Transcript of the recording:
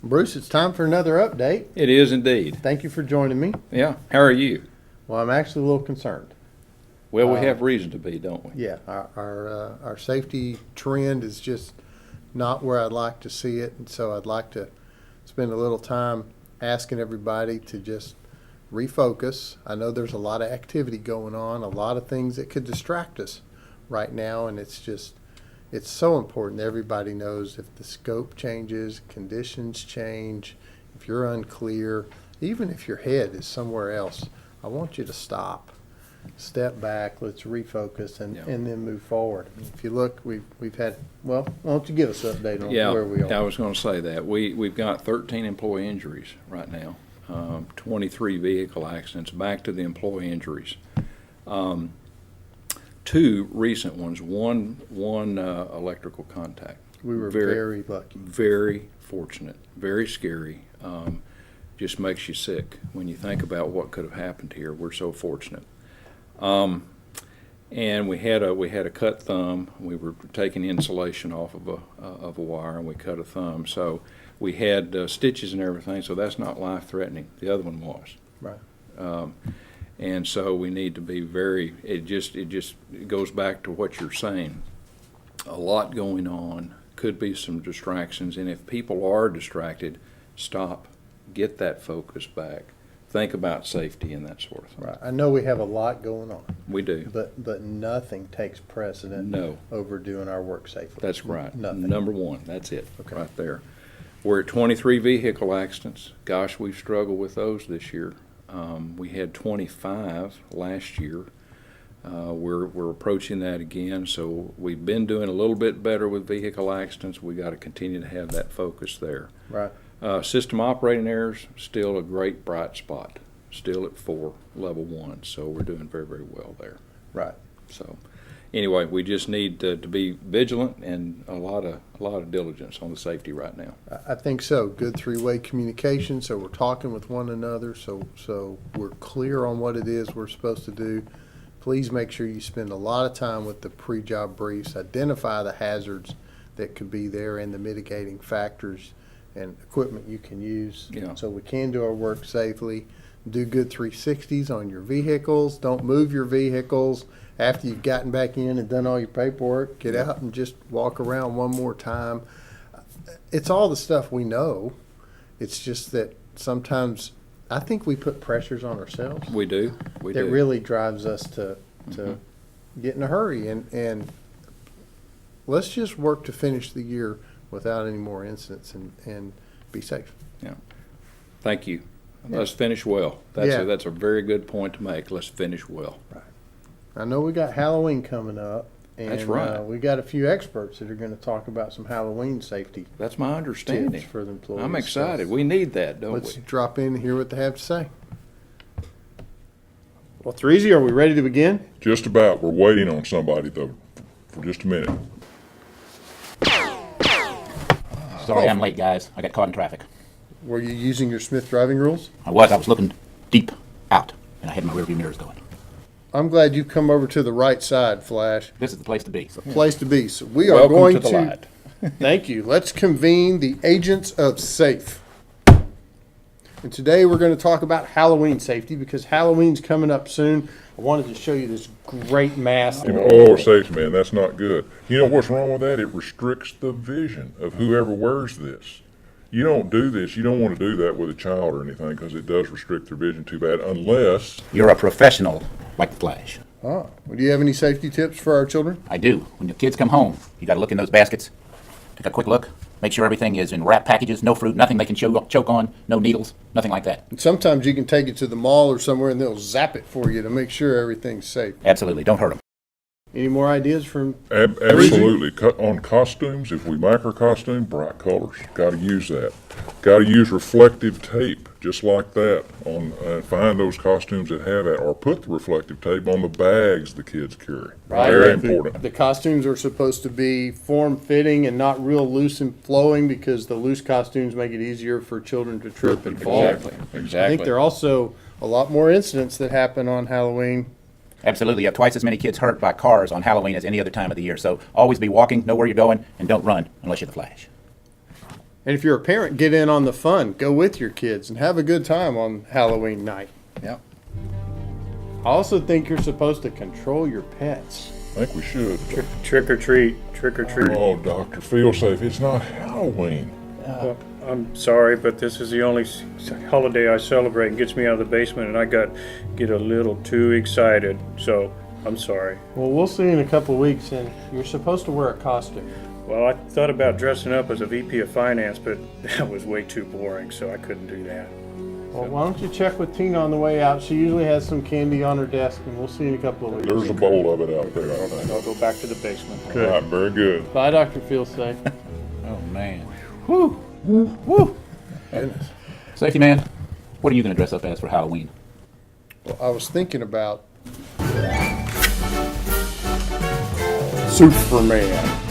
Bruce, it's time for another update. It is indeed. Thank you for joining me. Yeah. How are you? Well, I'm actually a little concerned. Well, we have reason to be, don't we? Yeah, our safety trend is just not where I'd like to see it, and so I'd like to spend a little time asking everybody to just refocus. I know there's a lot of activity going on, a lot of things that could distract us right now, and it's so important that everybody knows if the scope changes, conditions change, if you're unclear, even if your head is somewhere else, I want you to stop, step back, let's refocus, and then move forward. If you look, we've had, well, why don't you give us an update on where we are? I was going to say that. We've got 13 employee injuries right now, 23 vehicle accidents, back to the employee injuries. Two recent ones, one electrical contact. We were very lucky. Very fortunate, very scary. Just makes you sick when you think about what could have happened here. We're so fortunate. And we had a cut thumb. We were taking insulation off of a wire, and we cut a thumb. So we had stitches and everything. So that's not life-threatening. The other one was. Right. And so we need to be very. It goes back to what you're saying. A lot going on. Could be some distractions, and if people are distracted, stop. Get that focus back. Think about safety and that sort of thing. Right. I know we have a lot going on. We do. But nothing takes precedent over doing our work safely. That's right. Nothing. Number one. That's it. Okay. Right there. We're at 23 vehicle accidents. Gosh, we've struggled with those this year. We had 25 last year. We're approaching that again. So we've been doing a little bit better with vehicle accidents. We got to continue to have that focus there. Right. System operating errors, still a great bright spot, still at 4, level 1, so we're doing very, very well there. Right. So anyway, we just need to be vigilant and a lot of diligence on the safety right now. I think so. Good three-way communication, so we're talking with one another, so we're clear on what it is we're supposed to do. Please make sure you spend a lot of time with the pre-job briefs, identify the hazards that could be there and the mitigating factors and equipment you can use, so we can do our work safely. Do good 360s on your vehicles. Don't move your vehicles after you've gotten back in and done all your paperwork. Get out and just walk around one more time. It's all the stuff we know. It's just that sometimes I think we put pressures on ourselves. We do. That really drives us to get in a hurry. And let's just work to finish the year without any more incidents and be safe. Yeah. Thank you. Let's finish well. That's a very good point to make. Let's finish well. Right. I know we got Halloween coming up. And that's right. We got a few experts that are going to talk about some Halloween safety. That's my understanding. Tips for the employees. I'm excited. We need that, don't we? Let's drop in and hear what they have to say. Well, Threezy, are we ready to begin? Just about. We're waiting on somebody, though, for just a minute. Sorry I'm late, guys. I got caught in traffic. Were you using your Smith driving rules? I was looking deep out, and I had my rearview mirrors going. I'm glad you've come over to the right side, Flash. This is the place to be. Place to be. So we are Welcome going to the light. Thank you. Let's convene the agents of SAFE. And today we're going to talk about Halloween safety because Halloween's coming up soon. I wanted to show you this great mask. Sakes, man, that's not good. You know what's wrong with that? It restricts the vision of whoever wears this. You don't do this. You don't want to do that with a child or anything because it does restrict their vision too bad unless... You're a professional like the Flash. Well, do you have any safety tips for our children? I do. When the kids come home, you got to look in those baskets, take a quick look, make sure everything is in wrap packages, no fruit, nothing they can choke on, no needles, nothing like that. And sometimes you can take it to the mall or somewhere and they'll zap it for you to make sure everything's safe. Absolutely. Don't hurt them. Any more ideas from... Absolutely. On costumes, if we make our costume, bright colors. Got to use that. Got to use reflective tape, just like that. Find those costumes that have that, or put the reflective tape on the bags the kids carry. Right. Very important. The costumes are supposed to be form-fitting and not real loose and flowing because the loose costumes make it easier for children to trip and fall. Exactly. I think there are also a lot more incidents that happen on Halloween. Absolutely. You have twice as many kids hurt by cars on Halloween as any other time of the year. So always be walking, know where you're going, and don't run unless you're the Flash. And if you're a parent, get in on the fun. Go with your kids and have a good time on Halloween night. Yep. I also think you're supposed to control your pets. I think we should. Trick or treat, trick or treat. Oh, Doctor, feel safe. It's not Halloween. Well, I'm sorry, but this is the only holiday I celebrate and gets me out of the basement, and I get a little too excited. So I'm sorry. Well, we'll see you in a couple of weeks, and you're supposed to wear a costume. Well, I thought about dressing up as a VP of finance, but that was way too boring, so I couldn't do that. Well, why don't you check with Tina on the way out? She usually has some candy on her desk, and we'll see you in a couple of weeks. There's a bowl of it out there, I think. I'll go back to the basement. All right, very good. Bye, Dr. Feel Safe. Oh, man. Safety man, what are you going to dress up as for Halloween? Well, I was thinking about Superman.